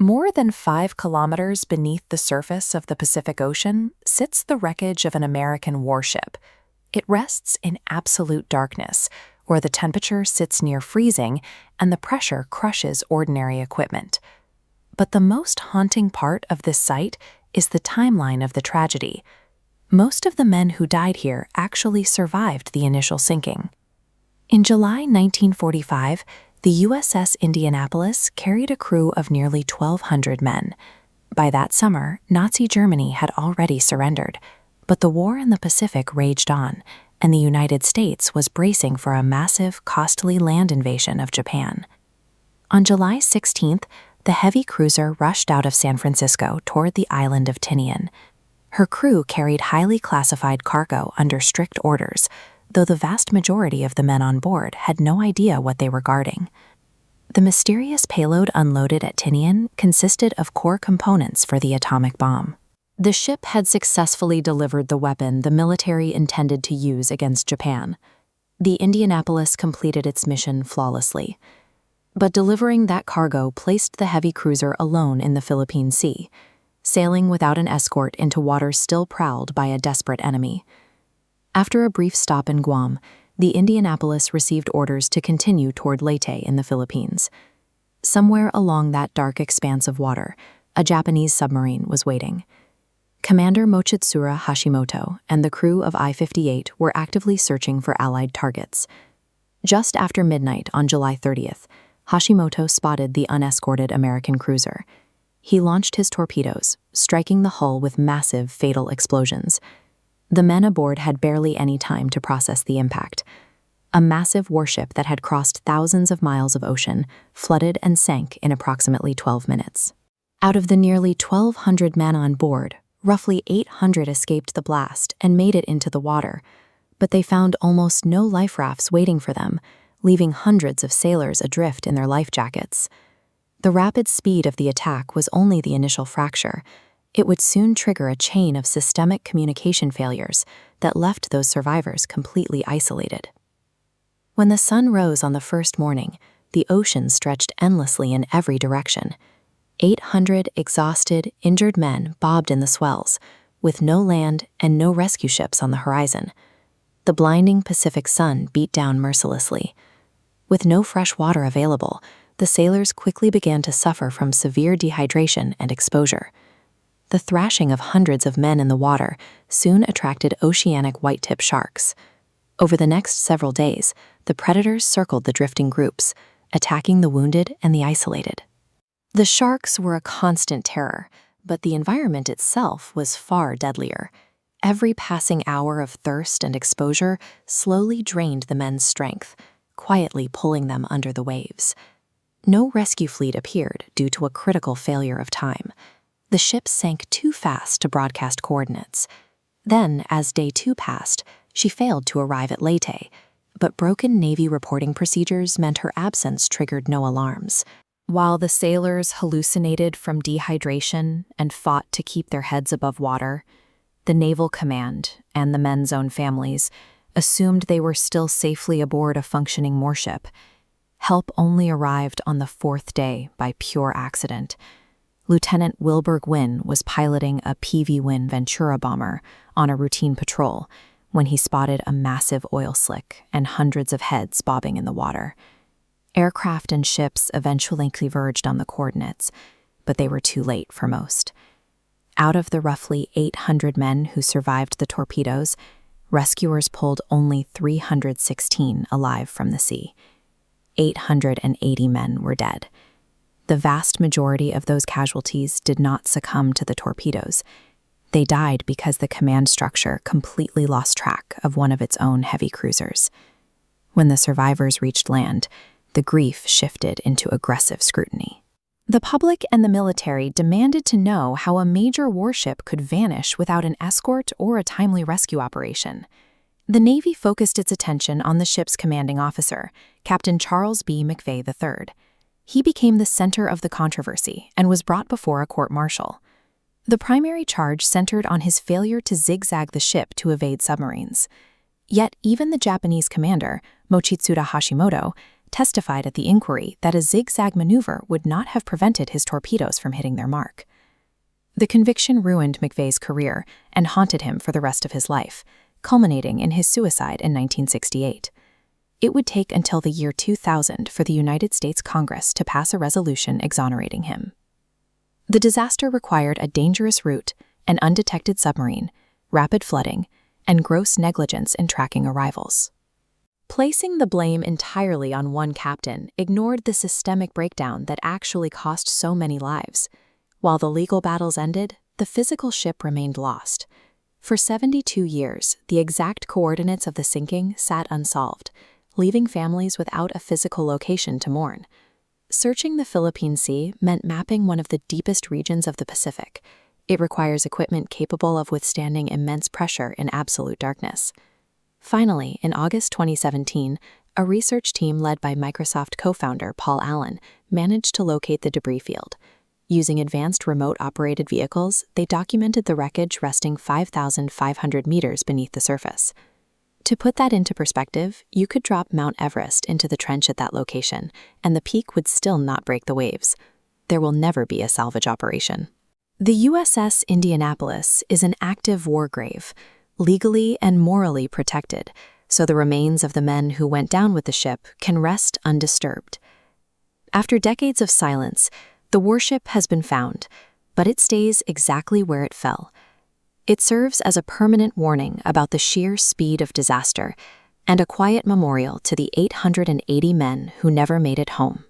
More than 5 kilometers beneath the surface of the Pacific Ocean sits the wreckage of an American warship. It rests in absolute darkness, where the temperature sits near freezing and the pressure crushes ordinary equipment. But the most haunting part of this site is the timeline of the tragedy. Most of the men who died here actually survived the initial sinking. In July 1945, the USS Indianapolis carried a crew of nearly 1,200 men. By that summer, Nazi Germany had already surrendered, but the war in the Pacific raged on, and the United States was bracing for a massive, costly land invasion of Japan. On July 16th, the heavy cruiser rushed out of San Francisco toward the island of Tinian. Her crew carried highly classified cargo under strict orders, though the vast majority of the men on board had no idea what they were guarding. The mysterious payload unloaded at Tinian consisted of core components for the atomic bomb. The ship had successfully delivered the weapon the military intended to use against Japan. The Indianapolis completed its mission flawlessly. But delivering that cargo placed the heavy cruiser alone in the Philippine Sea, sailing without an escort into waters still prowled by a desperate enemy. After a brief stop in Guam, the Indianapolis received orders to continue toward Leyte in the Philippines. Somewhere along that dark expanse of water, a Japanese submarine was waiting. Commander Mochitsura Hashimoto and the crew of I-58 were actively searching for Allied targets. Just after midnight on July 30th, Hashimoto spotted the unescorted American cruiser. He launched his torpedoes, striking the hull with massive, fatal explosions. The men aboard had barely any time to process the impact. A massive warship that had crossed thousands of miles of ocean flooded and sank in approximately 12 minutes. Out of the nearly 1,200 men on board, roughly 800 escaped the blast and made it into the water, but they found almost no life rafts waiting for them, leaving hundreds of sailors adrift in their life jackets. The rapid speed of the attack was only the initial fracture. It would soon trigger a chain of systemic communication failures that left those survivors completely isolated. When the sun rose on the first morning, the ocean stretched endlessly in every direction. 800 exhausted, injured men bobbed in the swells, with no land and no rescue ships on the horizon. The blinding Pacific sun beat down mercilessly. With no fresh water available, the sailors quickly began to suffer from severe dehydration and exposure. The thrashing of hundreds of men in the water soon attracted oceanic white-tip sharks. Over the next several days, the predators circled the drifting groups, attacking the wounded and the isolated. The sharks were a constant terror, but the environment itself was far deadlier. Every passing hour of thirst and exposure slowly drained the men's strength, quietly pulling them under the waves. No rescue fleet appeared due to a critical failure of time. The ship sank too fast to broadcast coordinates. Then, as day 2 passed, she failed to arrive at Leyte, but broken Navy reporting procedures meant her absence triggered no alarms. While the sailors hallucinated from dehydration and fought to keep their heads above water, the Naval Command and the men's own families assumed they were still safely aboard a functioning warship. Help only arrived on the 4th day by pure accident. Lieutenant Wilbur Gwynn was piloting a PV-Win Ventura bomber on a routine patrol when he spotted a massive oil slick and hundreds of heads bobbing in the water. Aircraft and ships eventually converged on the coordinates, but they were too late for most. Out of the roughly 800 men who survived the torpedoes, rescuers pulled only 316 alive from the sea. 880 men were dead. The vast majority of those casualties did not succumb to the torpedoes. They died because the command structure completely lost track of one of its own heavy cruisers. When the survivors reached land, the grief shifted into aggressive scrutiny. The public and the military demanded to know how a major warship could vanish without an escort or a timely rescue operation. The Navy focused its attention on the ship's commanding officer, Captain Charles B. McVay III. He became the center of the controversy and was brought before a court-martial. The primary charge centered on his failure to zigzag the ship to evade submarines. Yet even the Japanese commander, Mochitsuda Hashimoto, testified at the inquiry that a zigzag maneuver would not have prevented his torpedoes from hitting their mark. The conviction ruined McVeigh's career and haunted him for the rest of his life, culminating in his suicide in 1968. It would take until the year 2000 for the United States Congress to pass a resolution exonerating him. The disaster required a dangerous route, an undetected submarine, rapid flooding, and gross negligence in tracking arrivals. Placing the blame entirely on one captain ignored the systemic breakdown that actually cost so many lives. While the legal battles ended, the physical ship remained lost. For 72 years, the exact coordinates of the sinking sat unsolved, leaving families without a physical location to mourn. Searching the Philippine Sea meant mapping one of the deepest regions of the Pacific. It requires equipment capable of withstanding immense pressure in absolute darkness. Finally, in August 2017, a research team led by Microsoft co-founder Paul Allen managed to locate the debris field. Using advanced remote-operated vehicles, they documented the wreckage resting 5,500 meters beneath the surface. To put that into perspective, you could drop Mount Everest into the trench at that location, and the peak would still not break the waves. There will never be a salvage operation. The USS Indianapolis is an active war grave, legally and morally protected, so the remains of the men who went down with the ship can rest undisturbed. After decades of silence, the warship has been found, but it stays exactly where it fell. It serves as a permanent warning about the sheer speed of disaster and a quiet memorial to the 880 men who never made it home.